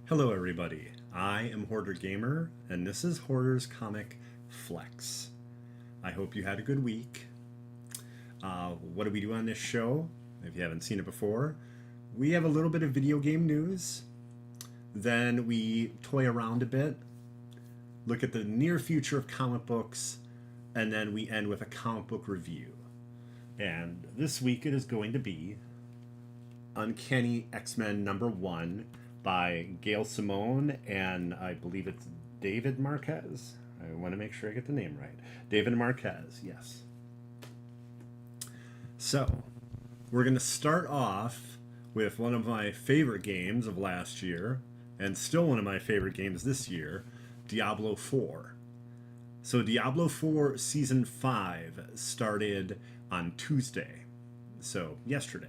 Hello everybody, I am Hoarder Gamer, and this is Hoarder's Comic Flex. I hope you had a good week. What do we do on this show? If you haven't seen it before, we have a little bit of video game news, then we toy around a bit, look at the near future of comic books, and then we end with a comic book review. And this week it is going to be Uncanny X-Men #1 by Gail Simone and I believe it's David Marquez. I want to make sure I get the name right. David Marquez, yes. So, we're going to start off with one of my favorite games of last year, and still one of my favorite games this year, Diablo 4. So, Diablo 4 Season 5 started on Tuesday, so yesterday.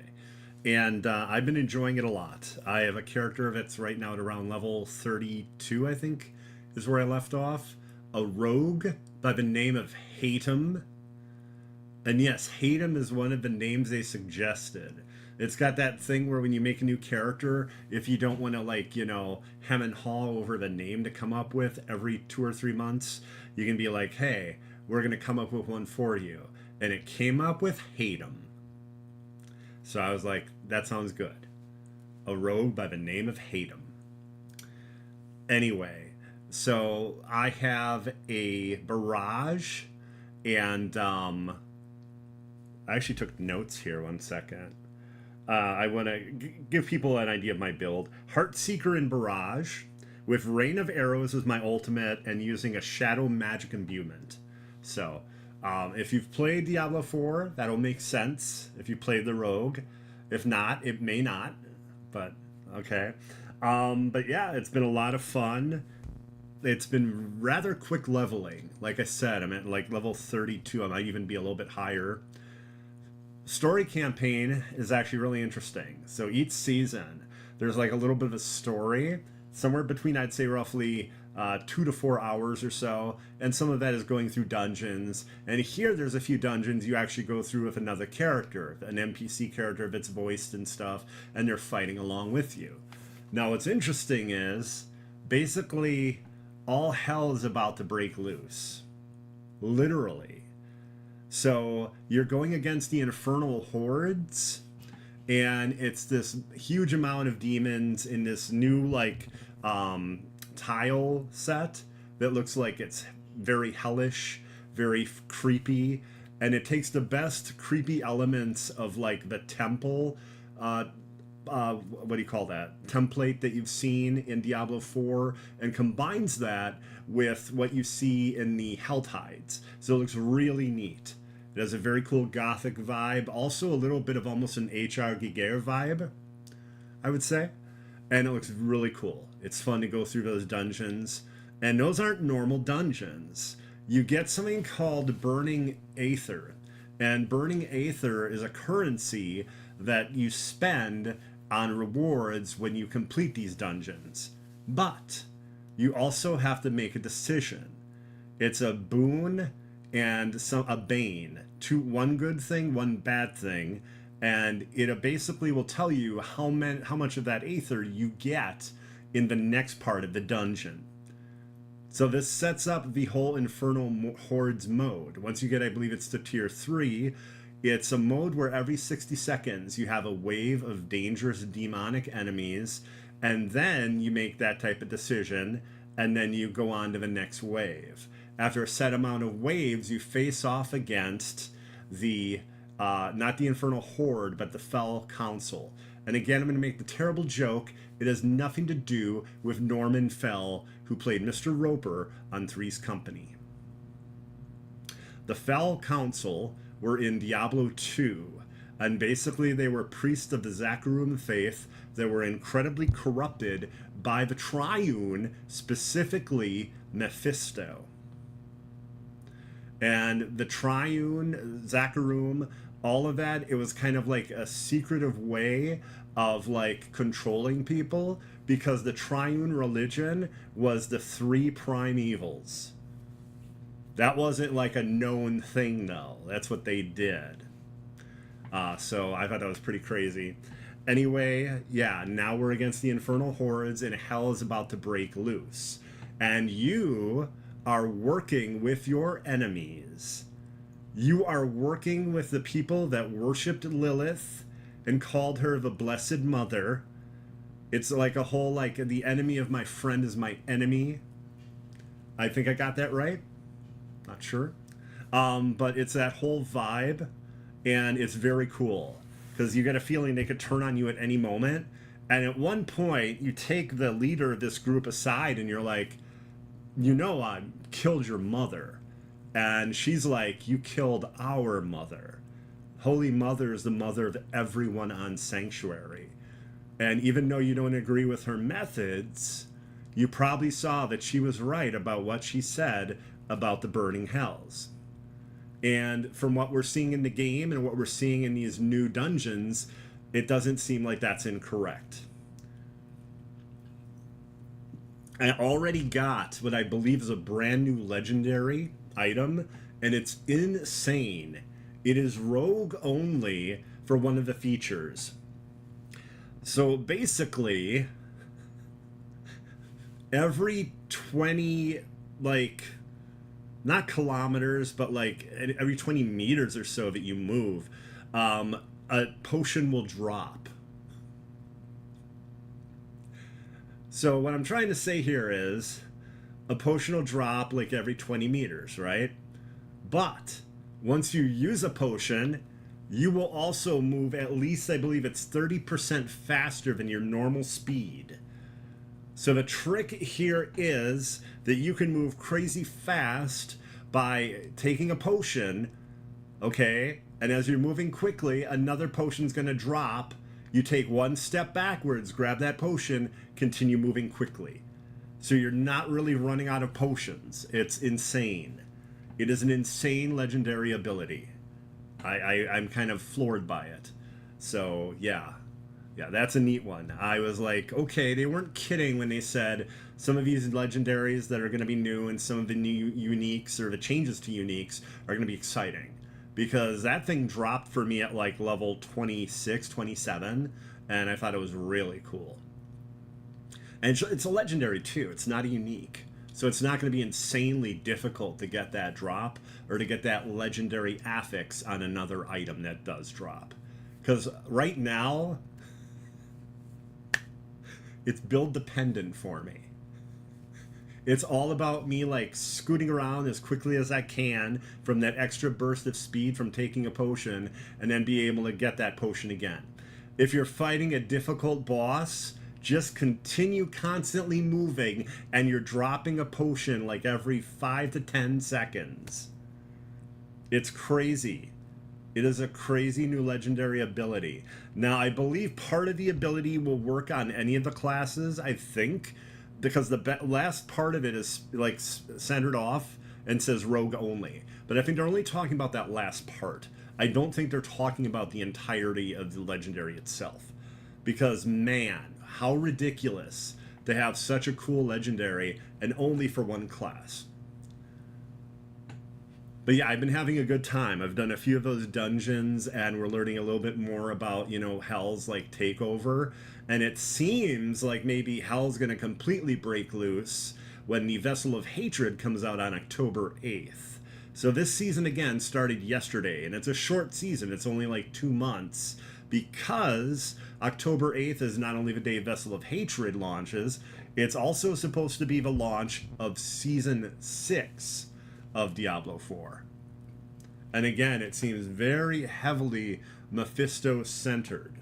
And I've been enjoying it a lot. I have a character that's right now at around level 32, I think, is where I left off. A rogue by the name of Hatem. And yes, Hatem is one of the names they suggested. It's got that thing where when you make a new character, if you don't want to, like, hem and haw over the name to come up with every 2 or 3 months, you can be like, hey, we're going to come up with one for you. And it came up with Hatem. So I was like, that sounds good. A rogue by the name of Hatem. Anyway, so I have a barrage, and I actually took notes here. 1 second. I want to give people an idea of my build. Heartseeker and Barrage, with Rain of Arrows as my ultimate, and using a Shadow Magic Imbuement. So, if you've played Diablo 4, that'll make sense if you played the Rogue. If not, it may not, but okay. But yeah, it's been a lot of fun. It's been rather quick leveling. Like I said, I'm at like level 32. I might even be a little bit higher. Story campaign is actually really interesting. So each season, there's like a little bit of a story, somewhere between, I'd say, roughly 2 to 4 hours or so, and some of that is going through dungeons. And here there's a few dungeons you actually go through with another character, an NPC character that's voiced and stuff, and they're fighting along with you. Now what's interesting is, basically, all hell is about to break loose. Literally. So you're going against the Infernal hordes, and it's this huge amount of demons in this new, like, tile set that looks like it's very hellish, very creepy, and it takes the best creepy elements of, like, the temple, what do you call that, template that you've seen in Diablo 4, and combines that with what you see in the Hell Tides. So it looks really neat. It has a very cool gothic vibe, also a little bit of almost an H.R. Giger vibe, I would say. And it looks really cool. It's fun to go through those dungeons. And those aren't normal dungeons. You get something called Burning Aether. And Burning Aether is a currency that you spend on rewards when you complete these dungeons. But you also have to make a decision. It's a boon and a bane. One good thing, one bad thing. And it basically will tell you how much of that aether you get in the next part of the dungeon. So this sets up the whole Infernal Hordes mode. Once you get, I believe it's to tier 3, it's a mode where every 60 seconds you have a wave of dangerous demonic enemies, and then you make that type of decision, and then you go on to the next wave. After a set amount of waves, you face off against the not the Infernal Horde, but the Fell Council. And again, I'm going to make the terrible joke. It has nothing to do with Norman Fell, who played Mr. Roper on Three's Company. The Fell Council were in Diablo 2, and basically they were priests of the Zakarum faith that were incredibly corrupted by the Triune, specifically Mephisto. And the Triune, Zakarum, all of that, it was kind of like a secretive way of, like, controlling people, because the Triune religion was the 3 prime evils. That wasn't like a known thing, though. That's what they did. So I thought that was pretty crazy. Anyway, yeah, now we're against the Infernal hordes, and hell is about to break loose. And you are working with your enemies. You are working with the people that worshipped Lilith and called her the Blessed Mother. It's like a whole, like, the enemy of my friend is my enemy. I think I got that right. Not sure. But it's that whole vibe, and it's very cool because you get a feeling they could turn on you at any moment. And at one point, you take the leader of this group aside, and you're like, you know, I killed your mother. And she's like, you killed our mother. Holy Mother is the mother of everyone on Sanctuary. And even though you don't agree with her methods, you probably saw that she was right about what she said about the burning hells. And from what we're seeing in the game and what we're seeing in these new dungeons, it doesn't seem like that's incorrect. I already got what I believe is a brand new legendary item, and it's insane. It is rogue only for one of the features. So basically, every 20, like, not kilometers, but like every 20 meters or so that you move, a potion will drop. So what I'm trying to say here is a potion will drop like every 20 meters, right? But once you use a potion, you will also move at least, I believe it's 30% faster than your normal speed. So the trick here is that you can move crazy fast by taking a potion, okay? And as you're moving quickly, another potion's going to drop. You take one step backwards, grab that potion, continue moving quickly. So you're not really running out of potions. It's insane. It is an insane legendary ability. I'm kind of floored by it. So, yeah. Yeah, that's a neat one. I was like, okay, they weren't kidding when they said some of these legendaries that are going to be new and some of the new uniques or the changes to uniques are going to be exciting. Because that thing dropped for me at like level 26, 27, and I thought it was really cool. And it's a legendary too, it's not a unique. So it's not going to be insanely difficult to get that drop or to get that legendary affix on another item that does drop. Because right now, it's build dependent for me. It's all about me like scooting around as quickly as I can from that extra burst of speed from taking a potion and then be able to get that potion again. If you're fighting a difficult boss, just continue constantly moving and you're dropping a potion like every 5 to 10 seconds. It's crazy. It is a crazy new legendary ability. Now, I believe part of the ability will work on any of the classes, I think, because the last part of it is like centered off and says rogue only. But I think they're only talking about that last part. I don't think they're talking about the entirety of the legendary itself. Because, man, how ridiculous to have such a cool legendary and only for one class. But yeah, I've been having a good time. I've done a few of those dungeons, and we're learning a little bit more about, you know, Hell's, like, takeover. And it seems like maybe Hell's going to completely break loose when the Vessel of Hatred comes out on October 8th. So this season, again, started yesterday, and it's a short season. It's only like 2 months, because October 8th is not only the day Vessel of Hatred launches, it's also supposed to be the launch of Season 6 of Diablo 4. And again, it seems very heavily Mephisto-centered.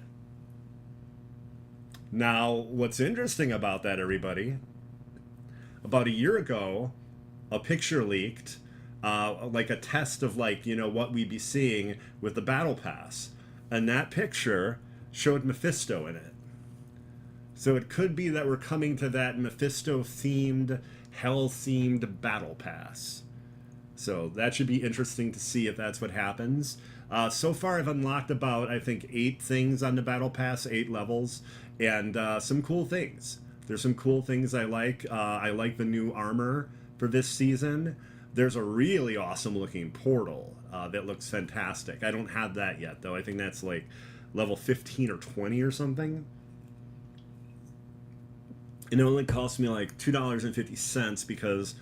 Now, what's interesting about that, everybody, about a year ago, a picture leaked, like a test of, like, you know, what we'd be seeing with the Battle Pass. And that picture showed Mephisto in it. So it could be that we're coming to that Mephisto-themed, Hell-themed Battle Pass. So that should be interesting to see if that's what happens. So far, I've unlocked about, I think, 8 things on the Battle Pass, 8 levels, and some cool things. There's some cool things I like. I like the new armor for this season. There's a really awesome looking portal that looks fantastic. I don't have that yet, though. I think that's like level 15 or 20 or something. And it only cost me like $2.50 because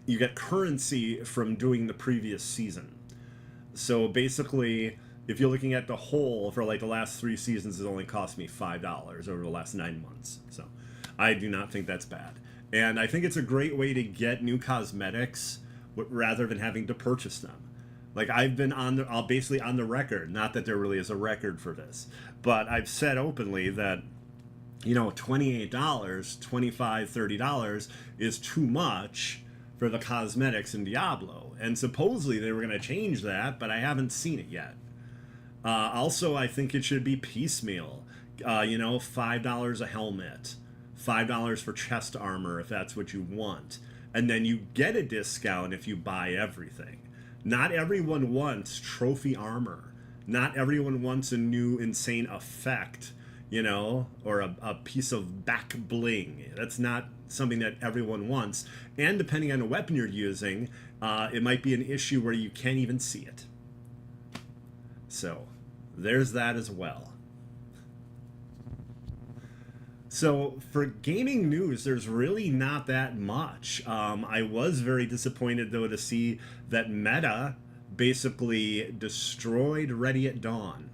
you get currency from doing the previous season. So basically, if you're looking at the whole for like the last 3 seasons, it only cost me $5 over the last 9 months. So I do not think that's bad. And I think it's a great way to get new cosmetics rather than having to purchase them. Like I've been basically on the record, not that there really is a record for this, but I've said openly that, you know, $28, $25, $30 is too much for the cosmetics in Diablo. And supposedly they were going to change that, but I haven't seen it yet. Also, I think it should be piecemeal. You know, $5 a helmet, $5 for chest armor if that's what you want. And then you get a discount if you buy everything. Not everyone wants trophy armor. Not everyone wants a new insane effect, you know, or a piece of back bling. That's not something that everyone wants. And depending on the weapon you're using, it might be an issue where you can't even see it. So there's that as well. So for gaming news, there's really not that much. I was very disappointed, though, to see that Meta basically destroyed Ready at Dawn.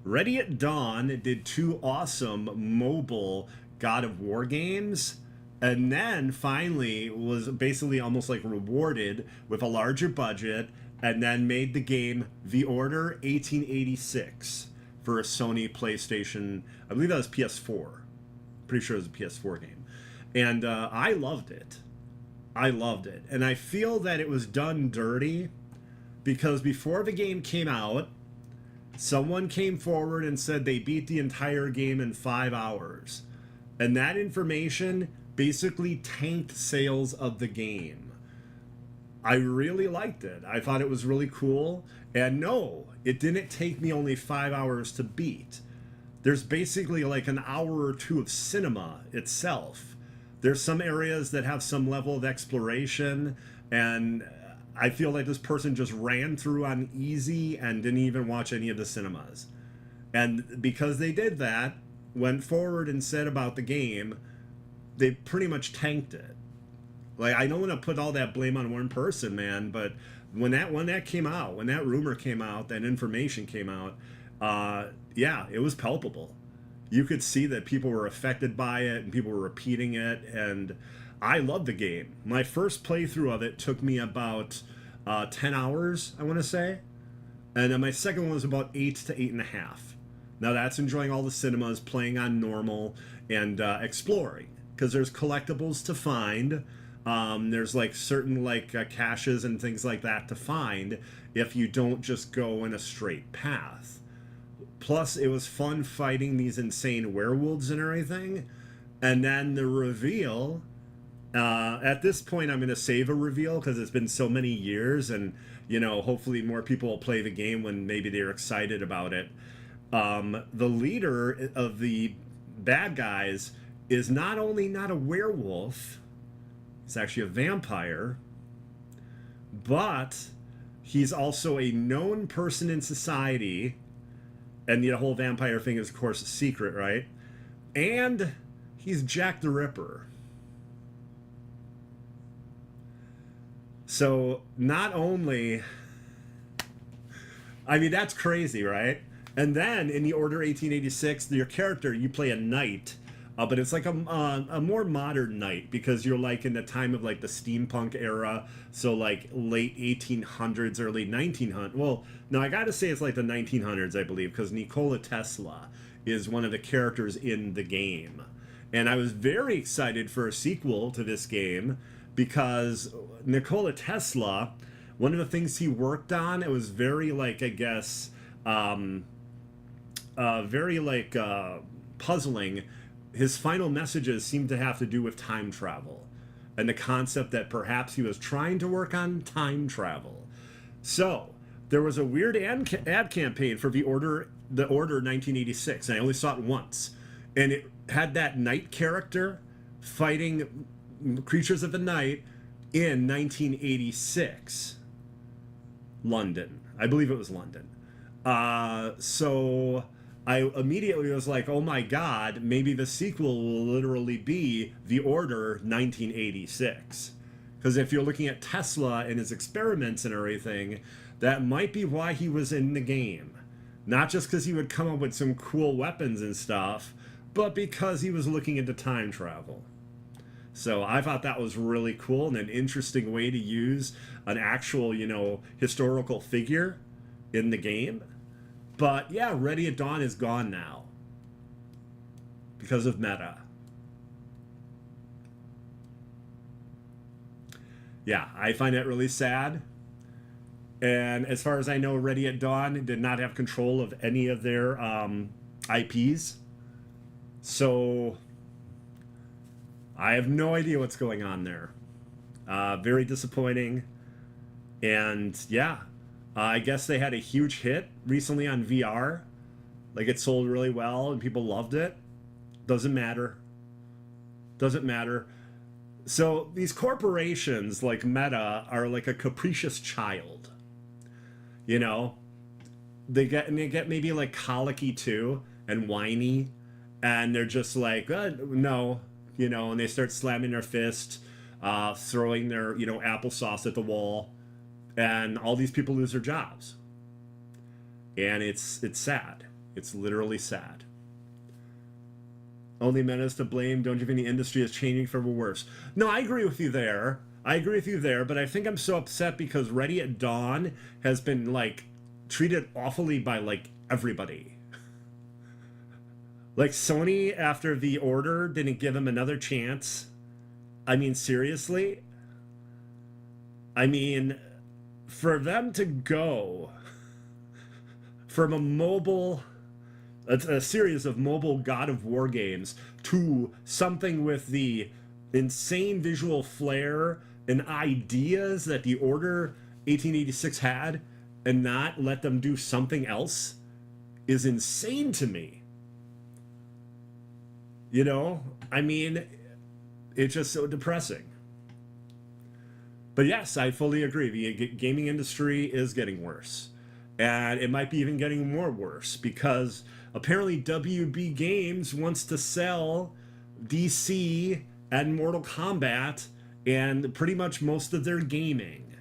Ready at Dawn did 2 awesome mobile God of War games, and then finally was basically almost like rewarded with a larger budget, and then made the game The Order 1886 for a Sony PlayStation. I believe that was PS4. Pretty sure it was a PS4 game. And I loved it. I loved it. And I feel that it was done dirty because before the game came out, someone came forward and said they beat the entire game in 5 hours. And that information basically tanked sales of the game. I really liked it. I thought it was really cool. And no, it didn't take me only 5 hours to beat. There's basically like an hour or 2 of cinema itself. There's some areas that have some level of exploration, and I feel like this person just ran through on easy and didn't even watch any of the cinemas. And because they did that, went forward and said about the game, they pretty much tanked it. Like, I don't want to put all that blame on one person, man, but when that came out, when that rumor came out, that information came out, yeah, it was palpable. You could see that people were affected by it and people were repeating it, and I loved the game. My first playthrough of it took me about 10 hours, I want to say, and then my second one was about 8 to 8.5. Now that's enjoying all the cinemas, playing on normal, and exploring, because there's collectibles to find. There's like certain caches and things like that to find if you don't just go in a straight path. Plus, it was fun fighting these insane werewolves and everything. And then the reveal, at this point, I'm going to save a reveal because it's been so many years, and, you know, hopefully more people will play the game when maybe they're excited about it. The leader of the bad guys is not only not a werewolf, he's actually a vampire, but he's also a known person in society. And the whole vampire thing is, of course, a secret, right? And he's Jack the Ripper. So not only, I mean, that's crazy, right? And then in the Order 1886, your character, you play a knight, but it's like a more modern knight, because you're like in the time of like the steampunk era, so like late 1800s, early 1900s. Well, no, I gotta say it's like the 1900s, I believe, because Nikola Tesla is one of the characters in the game. And I was very excited for a sequel to this game because Nikola Tesla, one of the things he worked on, it was very like, I guess, very like puzzling. His final messages seemed to have to do with time travel and the concept that perhaps he was trying to work on time travel. So there was a weird ad campaign for the Order 1986, and I only saw it once, and it had that knight character fighting creatures of the night in 1986 London. I believe it was London. So I immediately was like, oh my god, maybe the sequel will literally be The Order 1986. Because if you're looking at Tesla and his experiments and everything, that might be why he was in the game. Not just because he would come up with some cool weapons and stuff, but because he was looking into time travel. So I thought that was really cool and an interesting way to use an actual, historical figure in the game. But yeah, Ready at Dawn is gone now because of meta. Yeah, I find it really sad. And as far as I know, Ready at Dawn did not have control of any of their IPs. So I have no idea what's going on there. Very disappointing. And yeah, I guess they had a huge hit recently on VR. Like it sold really well and people loved it. Doesn't matter. Doesn't matter. So these corporations like Meta are like a capricious child. You know, they get maybe like colicky too and whiny, and they're just like, no, and they start slamming their fist, throwing their applesauce at the wall, and all these people lose their jobs, and it's sad. It's literally sad. Only Meta's to blame. Don't you think the industry is changing for the worse? No, I agree with you there. But I think I'm so upset because Ready at Dawn has been like treated awfully by like everybody. Like Sony after The Order didn't give him another chance. I mean, seriously? I mean, for them to go from a series of mobile God of War games to something with the insane visual flair and ideas that the Order 1886 had and not let them do something else is insane to me. I mean, it's just so depressing. But yes, I fully agree. The gaming industry is getting worse. And it might be even getting more worse because apparently WB Games wants to sell DC and Mortal Kombat and pretty much most of their gaming.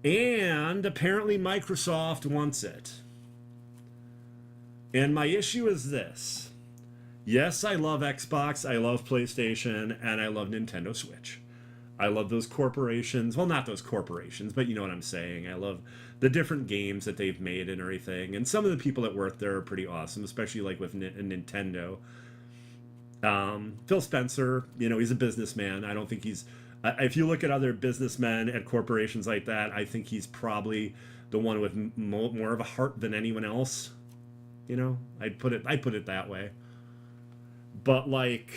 And apparently Microsoft wants it. And my issue is this. Yes, I love Xbox, I love PlayStation, and I love Nintendo Switch. I love those corporations. Well, not those corporations, but you know what I'm saying. I love the different games that they've made and everything. And some of the people that work there are pretty awesome, especially like with Nintendo. Phil Spencer, he's a businessman. I don't think he's... if you look at other businessmen at corporations like that, I think he's probably the one with more of a heart than anyone else. I'd put it that way. But like...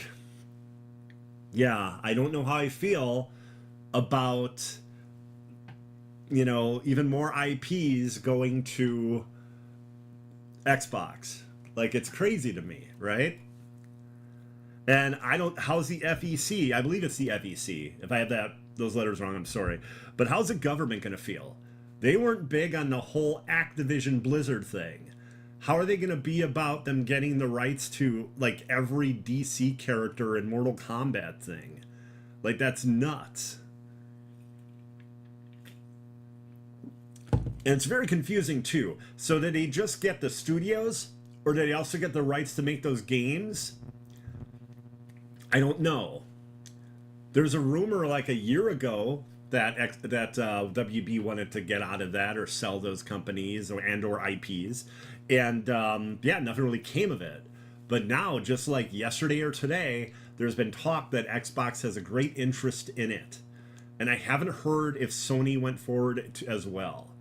yeah, I don't know how I feel about, even more IPs going to Xbox. Like, it's crazy to me, right? And how's the FEC? I believe it's the FEC. If I have those letters wrong, I'm sorry. But how's the government going to feel? They weren't big on the whole Activision Blizzard thing. How are they going to be about them getting the rights to, like, every DC character in Mortal Kombat thing? Like, that's nuts. And it's very confusing, too. So did they just get the studios? Or did they also get the rights to make those games? I don't know. There's a rumor, like, a year ago that WB wanted to get out of that or sell those companies or IPs. And nothing really came of it. But now, just like yesterday or today, there's been talk that Xbox has a great interest in it. And I haven't heard if Sony went forward as well.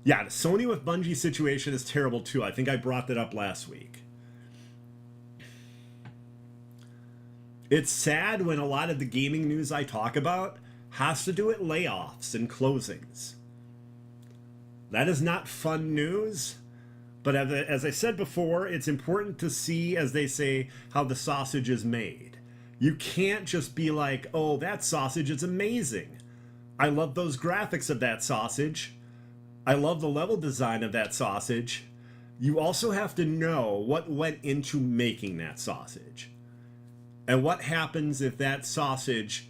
Yeah, the Sony with Bungie situation is terrible too. I think I brought that up last week. It's sad when a lot of the gaming news I talk about has to do with layoffs and closings. That is not fun news. But as I said before, it's important to see, as they say, how the sausage is made. You can't just be like, oh, that sausage is amazing. I love those graphics of that sausage. I love the level design of that sausage. You also have to know what went into making that sausage. And what happens if that sausage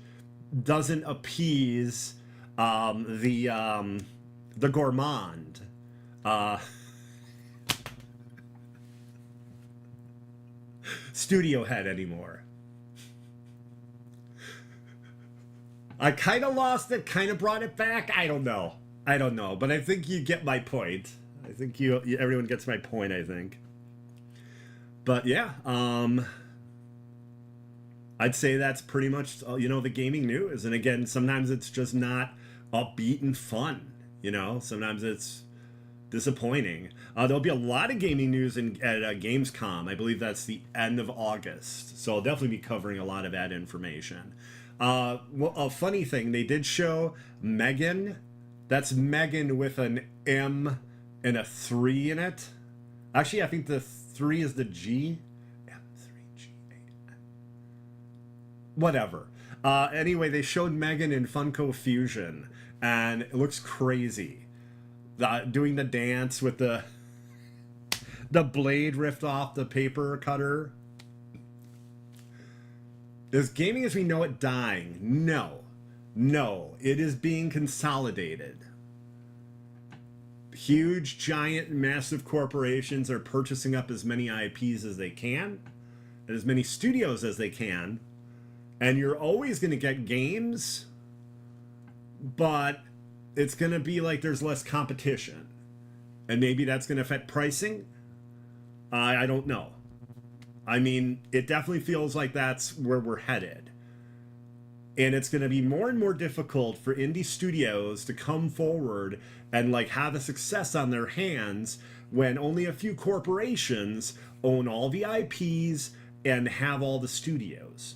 doesn't appease the gourmand? Studio head anymore. I kind of lost it, kind of brought it back. I don't know, but I think you get my point. I think everyone gets my point, I think. But yeah, I'd say that's pretty much the gaming news. And again, sometimes it's just not upbeat and fun. Sometimes it's disappointing. There'll be a lot of gaming news at Gamescom. I believe that's the end of August, so I'll definitely be covering a lot of that information. Well, a funny thing, they did show Megan. That's Megan with an M and a 3 in it. Actually, I think the 3 is the G. M3G8. Whatever. Anyway, they showed Megan in Funko Fusion, and it looks crazy. Doing the dance with the blade ripped off the paper cutter. Is gaming as we know it dying? No. It is being consolidated. Huge, giant, massive corporations are purchasing up as many IPs as they can, and as many studios as they can, and you're always going to get games, but it's going to be like there's less competition. And maybe that's going to affect pricing. I don't know. I mean, it definitely feels like that's where we're headed. And it's going to be more and more difficult for indie studios to come forward and have a success on their hands when only a few corporations own all the IPs and have all the studios.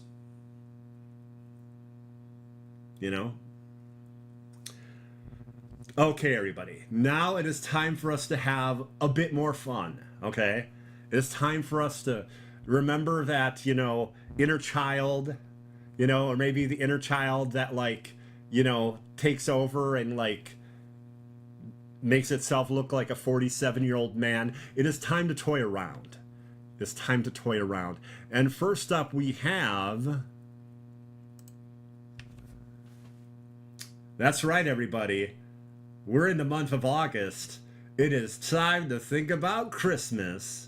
Okay, everybody. Now it is time for us to have a bit more fun, okay? It is time for us to remember that, inner child, or maybe the inner child that, takes over and, makes itself look like a 47-year-old man. It is time to toy around. It's time to toy around. And first up, we have... That's right, everybody. We're in the month of August. It is time to think about Christmas.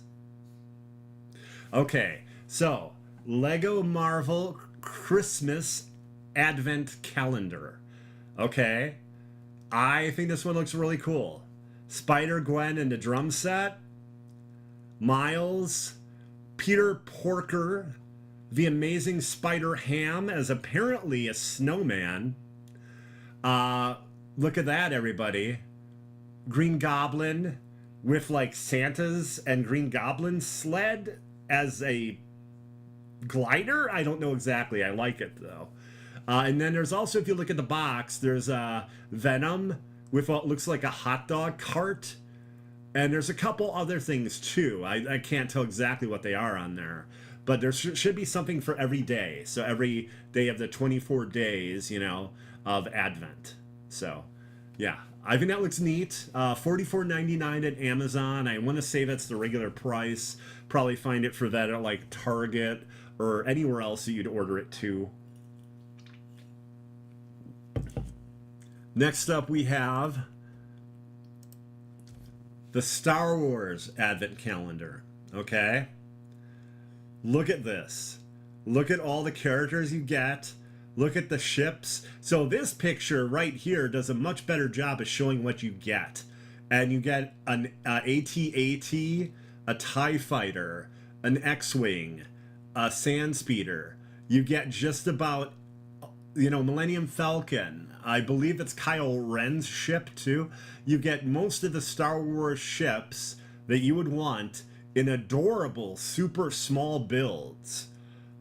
Okay, so Lego Marvel Christmas Advent Calendar. Okay, I think this one looks really cool. Spider-Gwen in the drum set. Miles. Peter Porker. The Amazing Spider-Ham as apparently a snowman. Look at that, everybody. Green Goblin with Santa's and Green Goblin's sled as a glider? I don't know exactly. I like it, though. And then there's also, if you look at the box, there's Venom with what looks like a hot dog cart. And there's a couple other things, too. I can't tell exactly what they are on there. But there should be something for every day. So every day of the 24 days, of Advent. So, yeah. I think that looks neat. $44.99 at Amazon. I want to say that's the regular price. Probably find it for that at Target or anywhere else that you'd order it to. Next up, we have the Star Wars Advent Calendar. Okay? Look at this. Look at all the characters you get. Look at the ships. So this picture right here does a much better job of showing what you get. And you get an AT-AT, a TIE Fighter, an X-Wing, a Sand Speeder. You get just about, Millennium Falcon. I believe it's Kylo Ren's ship, too. You get most of the Star Wars ships that you would want in adorable, super small builds.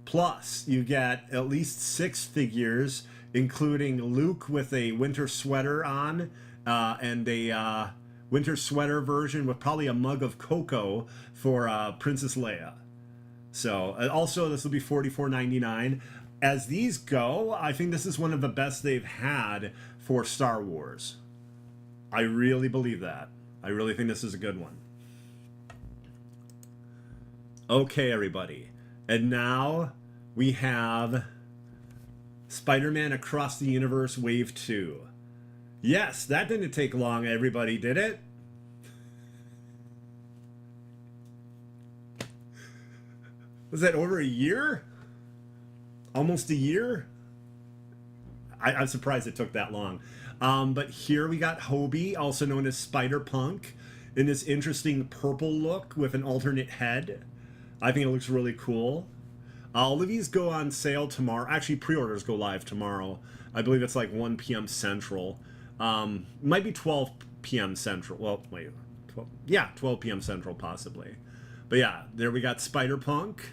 Plus, you get at least 6 figures, including Luke with a winter sweater on, and a winter sweater version with probably a mug of cocoa for Princess Leia. So, also, this will be $44.99. As these go, I think this is one of the best they've had for Star Wars. I really believe that. I really think this is a good one. Okay, everybody. And now we have Spider-Man Across the Universe Wave 2. Yes, that didn't take long, everybody, did it? Was that over a year? Almost a year? I'm surprised it took that long. But here we got Hobie, also known as Spider-Punk, in this interesting purple look with an alternate head. I think it looks really cool. All of these go on sale tomorrow. Actually, pre-orders go live tomorrow. I believe it's like 1 p.m. Central. Might be 12 p.m. Central. Well, wait. 12, yeah, 12 p.m. Central, possibly. But yeah, there we got Spider-Punk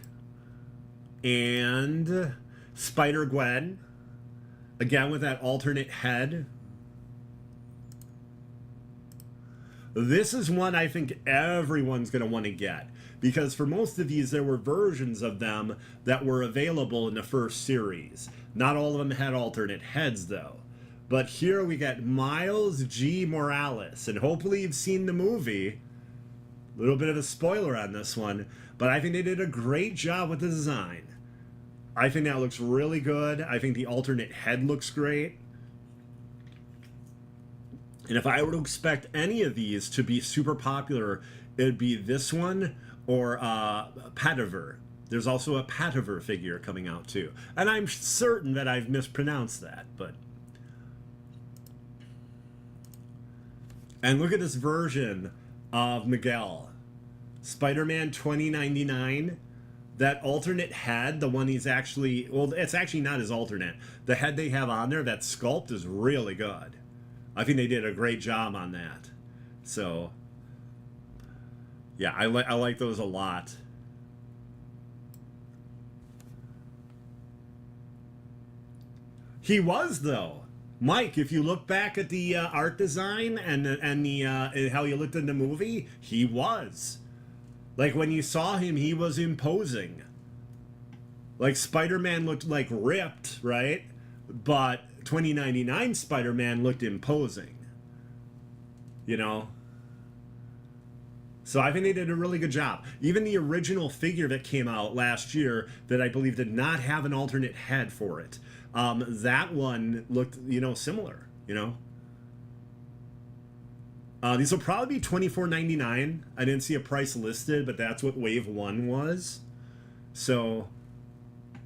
and Spider-Gwen. Again, with that alternate head. This is one I think everyone's going to want to get. Because for most of these, there were versions of them that were available in the first series. Not all of them had alternate heads, though. But here we get Miles G. Morales. And hopefully you've seen the movie. A little bit of a spoiler on this one. But I think they did a great job with the design. I think that looks really good. I think the alternate head looks great. And if I were to expect any of these to be super popular, it'd be this one or Padaver. There's also a Padaver figure coming out too. And I'm certain that I've mispronounced that, but... And look at this version of Miguel. Spider-Man 2099. That alternate head, the one he's actually... Well, it's actually not his alternate. The head they have on there, that sculpt is really good. I think they did a great job on that. So, yeah, I like those a lot. He was, though. Mike, if you look back at the art design and how he looked in the movie, he was. Like, when you saw him, he was imposing. Like, Spider-Man looked, like, ripped, right? But 2099 Spider-Man looked imposing. You know? So I think they did a really good job. Even the original figure that came out last year that I believe did not have an alternate head for it, that one looked, you know, similar, you know? These will probably be $24.99. I didn't see a price listed, but that's what Wave 1 was. So,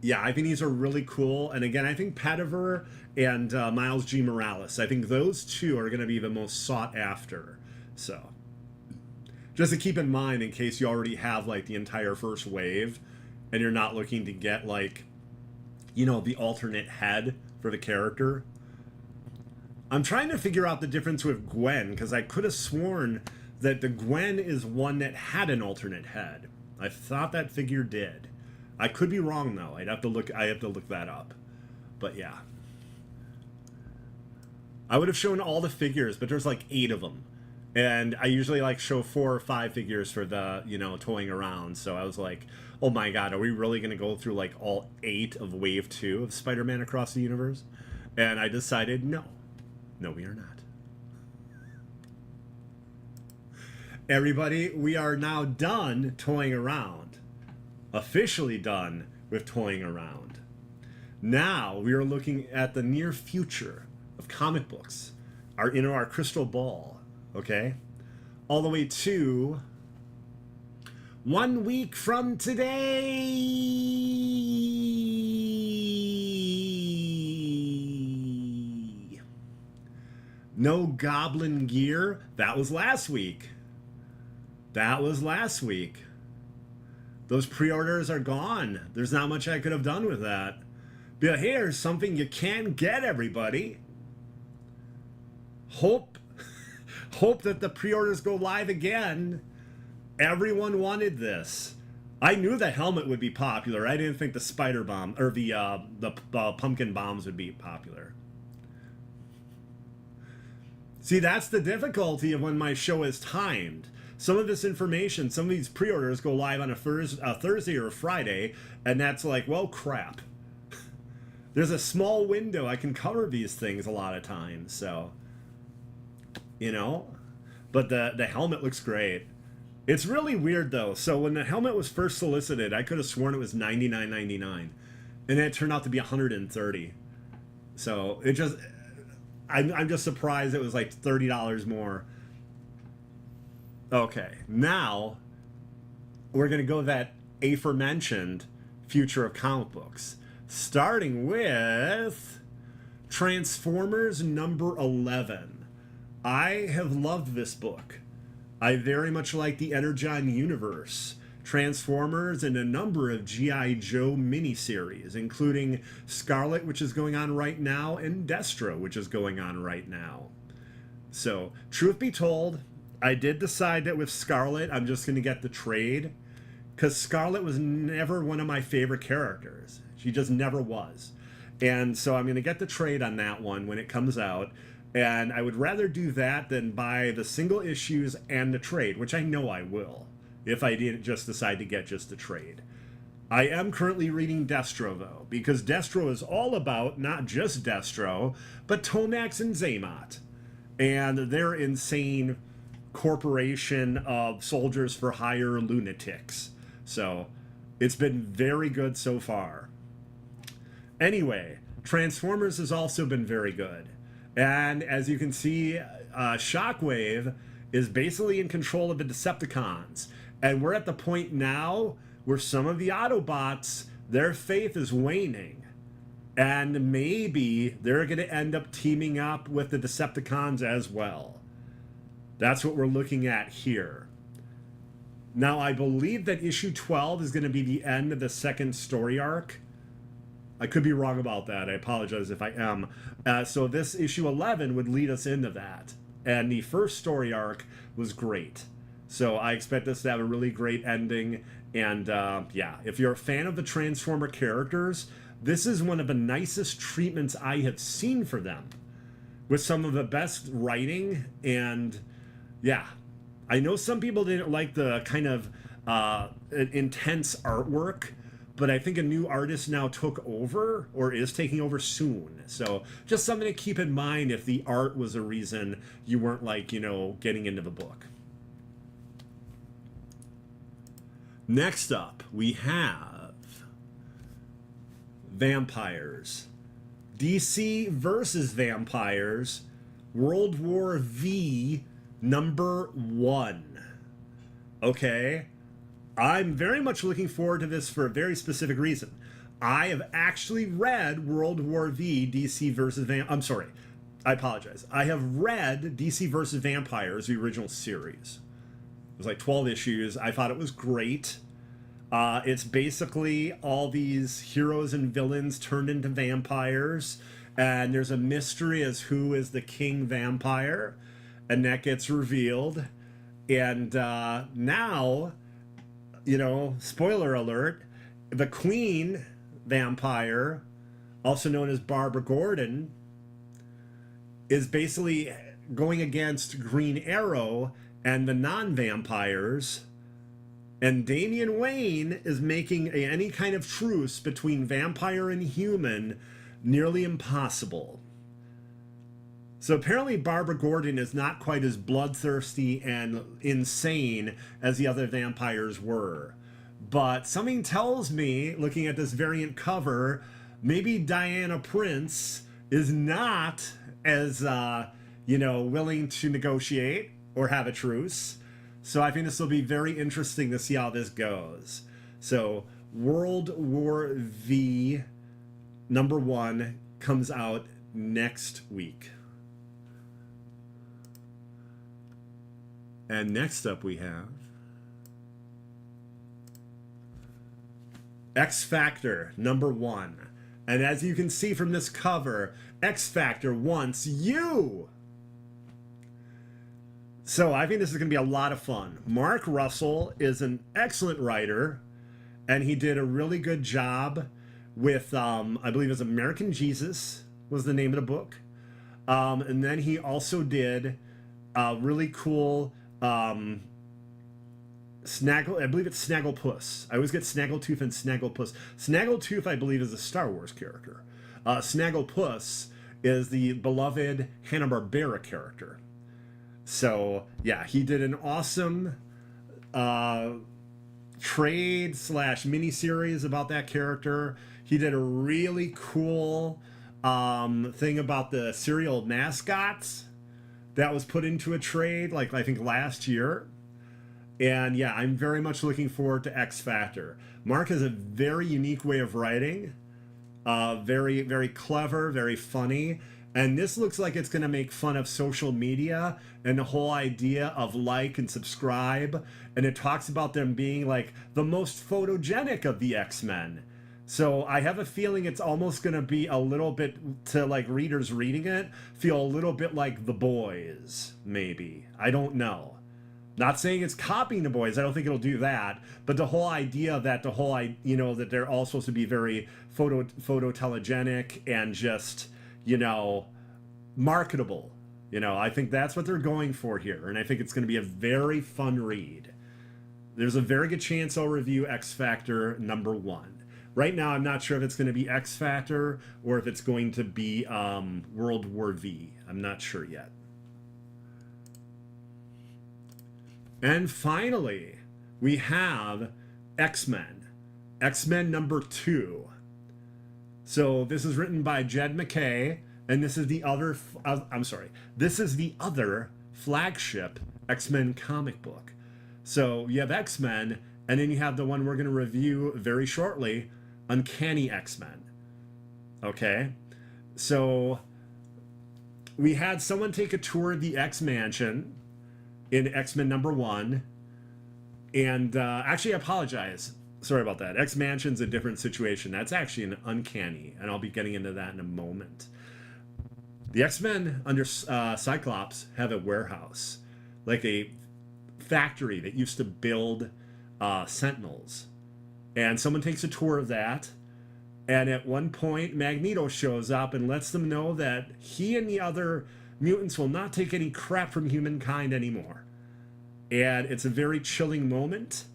yeah, I think these are really cool. And again, I think Padaver and Miles G. Morales, I think those two are going to be the most sought after. So, just to keep in mind in case you already have, like, the entire first wave and you're not looking to get, like, you know, the alternate head for the character. I'm trying to figure out the difference with Gwen, because I could have sworn that the Gwen is one that had an alternate head. I thought that figure did. I could be wrong though. I have to look that up. But yeah. I would have shown all the figures, but there's like 8 of them. And I usually like show 4 or 5 figures for the, you know, toying around. So I was like, oh my god, are we really going to go through like all 8 of Wave 2 of Spider-Man Across the Universe? And I decided no. No, we are not. Everybody, we are now done toying around. Officially done with toying around. Now we are looking at the near future of comic books. Our crystal ball, okay? All the way to 1 week from today. No Goblin gear. That was last week. That was last week. Those pre-orders are gone. There's not much I could have done with that. But here's something you can get, everybody. Hope that the pre-orders go live again. Everyone wanted this. I knew the helmet would be popular. I didn't think the spider bomb or the pumpkin bombs would be popular. See, that's the difficulty of when my show is timed. Some of this information, some of these pre-orders go live on a Thursday or a Friday, and that's like, well, crap. There's a small window I can cover these things a lot of times, so. you know? But the helmet looks great. It's really weird though. So when the helmet was first solicited, I could have sworn it was $99.99, and it turned out to be $130. So it just, I'm just surprised it was like $30 more. Okay, now we're gonna go that aforementioned future of comic books, starting with Transformers number 11. I have loved this book. I very much like the Energon universe, Transformers, and a number of G.I. Joe miniseries, including Scarlet, which is going on right now, and Destro, which is going on right now. So, truth be told, I did decide that with Scarlet, I'm just going to get the trade, because Scarlet was never one of my favorite characters. She just never was. And so I'm going to get the trade on that one when it comes out. And I would rather do that than buy the single issues and the trade, which I know I will, if I didn't just decide to get just the trade. I am currently reading Destro, though, because Destro is all about not just Destro, but Tomax and Zaymot, and their insane corporation of soldiers for hire lunatics. So it's been very good so far. Anyway, Transformers has also been very good. And as you can see, Shockwave is basically in control of the Decepticons. And we're at the point now where some of the Autobots, their faith is waning. And maybe they're going to end up teaming up with the Decepticons as well. That's what we're looking at here. Now, I believe that issue 12 is going to be the end of the second story arc. I could be wrong about that. I apologize if I am. So this issue 11 would lead us into that. And the first story arc was great. So I expect this to have a really great ending. And yeah, if you're a fan of the Transformer characters, this is one of the nicest treatments I have seen for them. With some of the best writing. And yeah, I know some people didn't like the kind of intense artwork, but I think a new artist now took over, or is taking over soon. So just something to keep in mind if the art was a reason you weren't, like, you know, getting into the book. Next up, we have Vampires. DC versus Vampires, World War V number 1. Okay? I'm very much looking forward to this for a very specific reason. I have actually read World War V, DC versus I'm sorry, I apologize. I have read DC versus Vampires, the original series. It was like 12 issues. I thought it was great. It's basically all these heroes and villains turned into vampires, and there's a mystery as who is the king vampire, and that gets revealed. And now, you know, spoiler alert, the queen vampire, also known as Barbara Gordon, is basically going against Green Arrow and the non-vampires, and Damian Wayne is making any kind of truce between vampire and human nearly impossible. So apparently Barbara Gordon is not quite as bloodthirsty and insane as the other vampires were. But something tells me, looking at this variant cover, maybe Diana Prince is not as, you know, willing to negotiate or have a truce. So I think this will be very interesting to see how this goes. So World War V number 1 comes out next week. And next up we have X Factor number 1. And as you can see from this cover, X Factor wants you. So I think this is going to be a lot of fun. Mark Russell is an excellent writer, and he did a really good job with, I believe it was American Jesus was the name of the book. And then he also did a really cool Snaggle, I believe it's Snagglepuss. I always get Snaggletooth and Snagglepuss. Snaggletooth, I believe, is a Star Wars character. Snagglepuss is the beloved Hanna-Barbera character. So yeah, he did an awesome uh, trade slash miniseries about that character. He did a really cool thing about the cereal mascots that was put into a trade, like I think last year. And yeah, I'm very much looking forward to X Factor. Mark has a very unique way of writing, very, very clever, very funny. And this looks like it's going to make fun of social media and the whole idea of like and subscribe. And it talks about them being like the most photogenic of the X-Men. So I have a feeling it's almost going to be a little bit, to like readers reading it, feel a little bit like The Boys, maybe. I don't know. Not saying it's copying The Boys. I don't think it'll do that. But the whole idea that that they're all supposed to be very phototelegenic and just, marketable. I think that's what they're going for here. And I think it's going to be a very fun read. There's a very good chance I'll review X Factor #1. Right now, I'm not sure if it's going to be X Factor or if it's going to be World War V. I'm not sure yet. And finally, we have X-Men. X-Men #2. So this is written by Jed MacKay, and this is the other. This is the other flagship X-Men comic book. So you have X-Men, and then you have the one we're going to review very shortly, Uncanny X-Men. Okay, so we had someone take a tour of the X-Mansion in X-Men #1, and actually I apologize. Sorry about that. X-Mansion's a different situation. That's actually an Uncanny, and I'll be getting into that in a moment. The X-Men under Cyclops have a warehouse, like a factory that used to build Sentinels. And someone takes a tour of that, and at one point Magneto shows up and lets them know that he and the other mutants will not take any crap from humankind anymore. And it's a very chilling moment,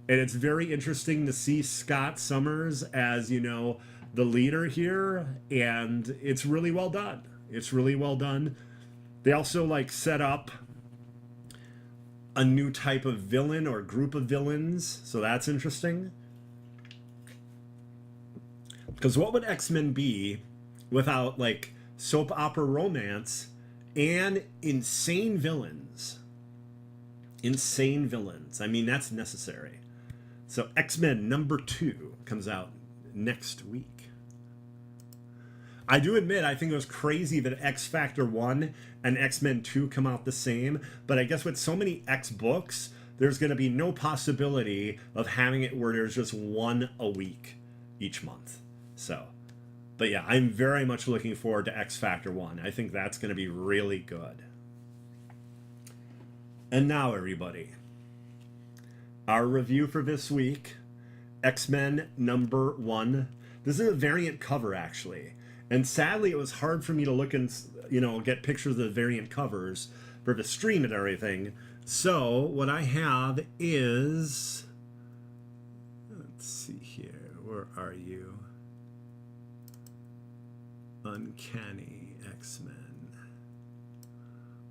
and it's very interesting to see Scott Summers as, the leader here, and it's really well done. It's really well done. They also set up a new type of villain or group of villains, so that's interesting. Because what would X-Men be without soap opera romance and insane villains? Insane villains. I mean, that's necessary. So X-Men #2 comes out next week. I do admit, I think it was crazy that X Factor 1 and X-Men 2 come out the same, but I guess with so many X books, there's going to be no possibility of having it where there's just one a week each month. So, but yeah, I'm very much looking forward to X Factor 1. I think that's going to be really good. And now, everybody, our review for this week, X-Men #1. This is a variant cover, actually. And sadly, it was hard for me to look and, get pictures of the variant covers for the stream and everything. So what I have is, let's see here, where are you? Uncanny X-Men.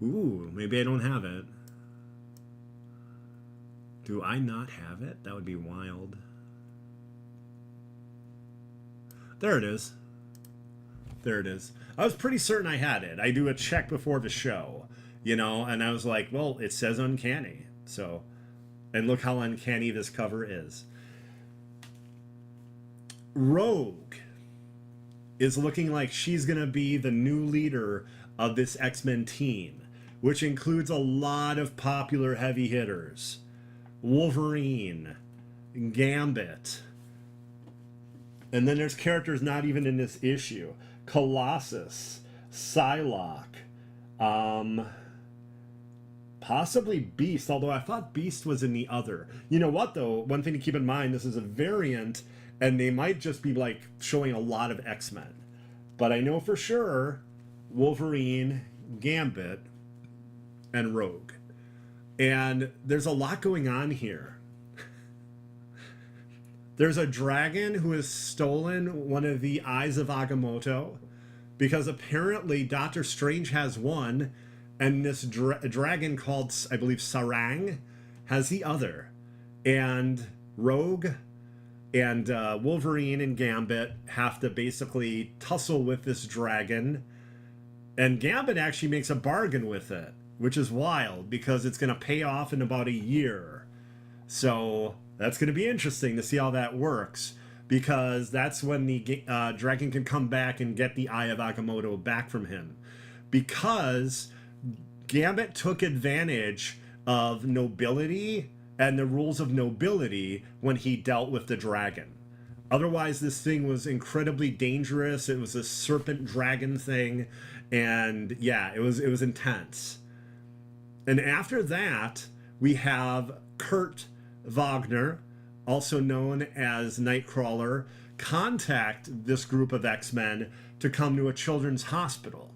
Ooh, maybe I don't have it. Do I not have it? That would be wild. There it is. There it is. I was pretty certain I had it. I do a check before the show, and I was like, well, it says Uncanny. So, and look how uncanny this cover is. Rogue is looking like she's going to be the new leader of this X-Men team, which includes a lot of popular heavy hitters. Wolverine, Gambit, and then there's characters not even in this issue. Colossus, Psylocke, possibly Beast, although I thought Beast was in the other. You know what, though? One thing to keep in mind, this is a variant, and they might just be, showing a lot of X-Men. But I know for sure Wolverine, Gambit, and Rogue. And there's a lot going on here. There's a dragon who has stolen one of the eyes of Agamotto, because apparently Doctor Strange has one, and this dragon called, I believe, Sarang has the other. And Rogue and Wolverine and Gambit have to basically tussle with this dragon. And Gambit actually makes a bargain with it, which is wild because it's going to pay off in about a year. So that's going to be interesting to see how that works, because that's when the dragon can come back and get the Eye of Agamotto back from him. Because Gambit took advantage of nobility and the rules of nobility when he dealt with the dragon. Otherwise, this thing was incredibly dangerous. It was a serpent dragon thing, and yeah, it was intense. And after that, we have Kurt Wagner, also known as Nightcrawler, contact this group of X-Men to come to a children's hospital.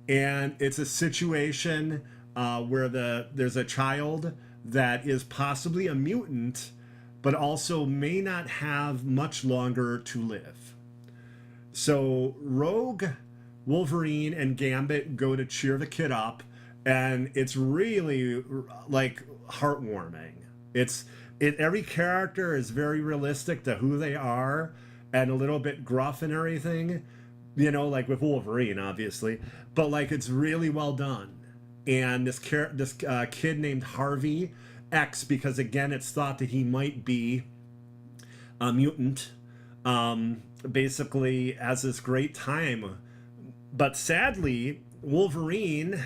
And it's a situation where there's a child that is possibly a mutant, but also may not have much longer to live. So Rogue, Wolverine, and Gambit go to cheer the kid up, and it's really like heartwarming. Every character is very realistic to who they are, and a little bit gruff and everything, like with Wolverine, obviously, but like it's really well done. And this kid named Harvey X, because again, it's thought that he might be a mutant, basically has this great time. But sadly, Wolverine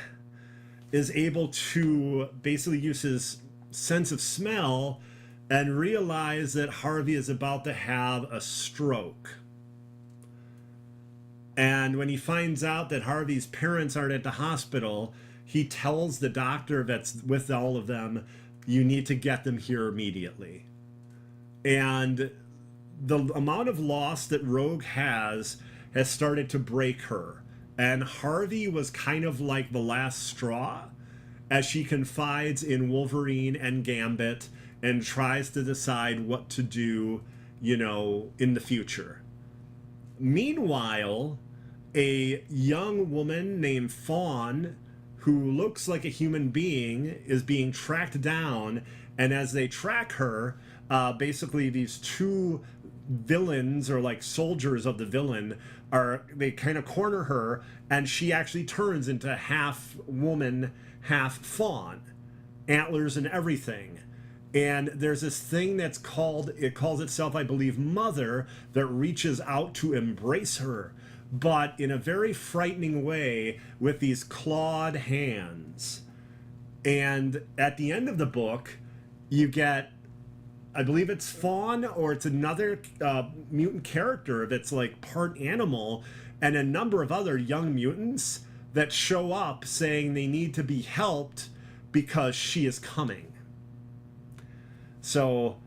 is able to basically use his sense of smell and realize that Harvey is about to have a stroke. And when he finds out that Harvey's parents aren't at the hospital, he tells the doctor that's with all of them, you need to get them here immediately. And the amount of loss that Rogue has started to break her. And Harvey was kind of like the last straw, as she confides in Wolverine and Gambit and tries to decide what to do, in the future. Meanwhile, a young woman named Fawn, who looks like a human being, is being tracked down, and as they track her, basically these two villains, or like soldiers of the villain, they kind of corner her, and she actually turns into half woman, half fawn, antlers and everything. And there's this thing it calls itself, I believe, Mother, that reaches out to embrace her, but in a very frightening way with these clawed hands. And at the end of the book, you get, I believe it's Fawn, or it's another mutant character that's like part animal, and a number of other young mutants that show up saying they need to be helped because she is coming. So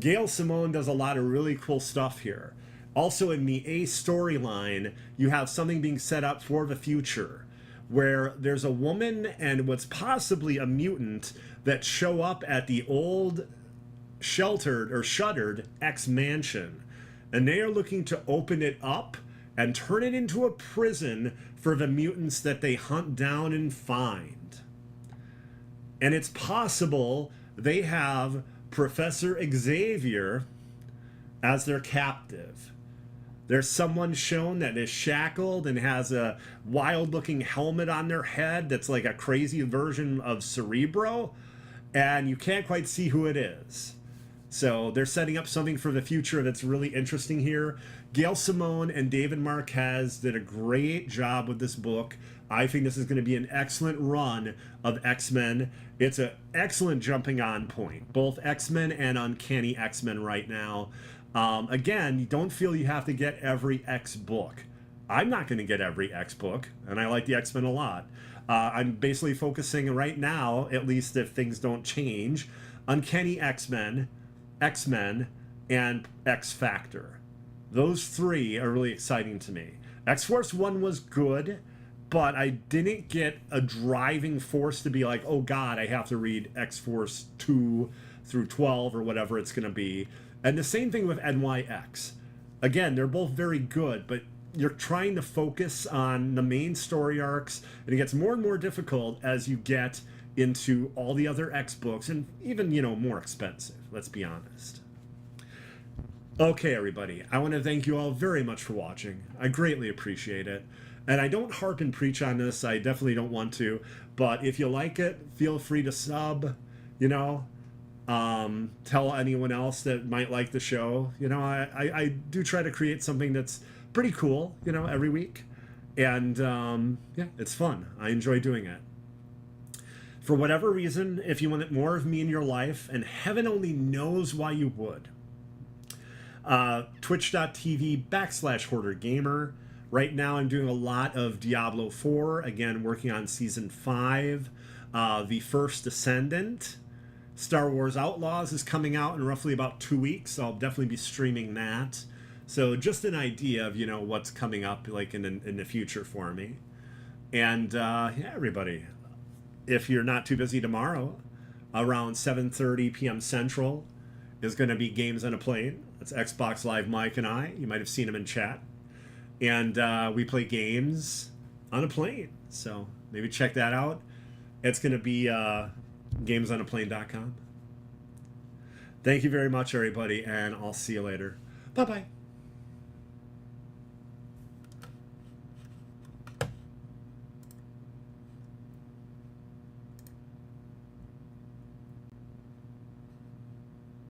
Gail Simone does a lot of really cool stuff here. Also in the A storyline, you have something being set up for the future, where there's a woman and what's possibly a mutant that show up at the old shuttered X mansion, and they are looking to open it up and turn it into a prison for the mutants that they hunt down and find. And it's possible they have Professor Xavier as their captive. There's someone shown that is shackled and has a wild-looking helmet on their head that's like a crazy version of Cerebro, and you can't quite see who it is. So they're setting up something for the future that's really interesting here. Gail Simone and David Marquez did a great job with this book. I think this is going to be an excellent run of X-Men. It's an excellent jumping on point, both X-Men and Uncanny X-Men right now. Again, you don't feel you have to get every X book. I'm not going to get every X book, and I like the X-Men a lot. I'm basically focusing right now, at least if things don't change, Uncanny X-Men, X-Men, and X-Factor. Those three are really exciting to me. X-Force 1 was good, but I didn't get a driving force to be like, oh god, I have to read X-Force 2 through 12 or whatever it's going to be. And the same thing with NYX. Again, they're both very good, but you're trying to focus on the main story arcs, and it gets more and more difficult as you get into all the other X books, and even, more expensive, let's be honest. Okay, everybody, I want to thank you all very much for watching. I greatly appreciate it. And I don't harp and preach on this, I definitely don't want to, but if you like it, feel free to sub, tell anyone else that might like the show. I do try to create something that's pretty cool, every week. And yeah, it's fun. I enjoy doing it. For whatever reason, if you wanted more of me in your life, and heaven only knows why you would, twitch.tv/Hoarder Gamer. Right now I'm doing a lot of Diablo 4, again working on Season 5. The First Descendant, Star Wars Outlaws is coming out in roughly about 2 weeks, so I'll definitely be streaming that. So just an idea of, what's coming up like in the future for me. And yeah, everybody, if you're not too busy tomorrow, around 7:30 p.m. Central is going to be Games on a Plane. That's Xbox Live Mike and I. You might have seen him in chat. And we play games on a plane. So maybe check that out. It's going to be gamesonaplane.com. Thank you very much, everybody, and I'll see you later. Bye-bye.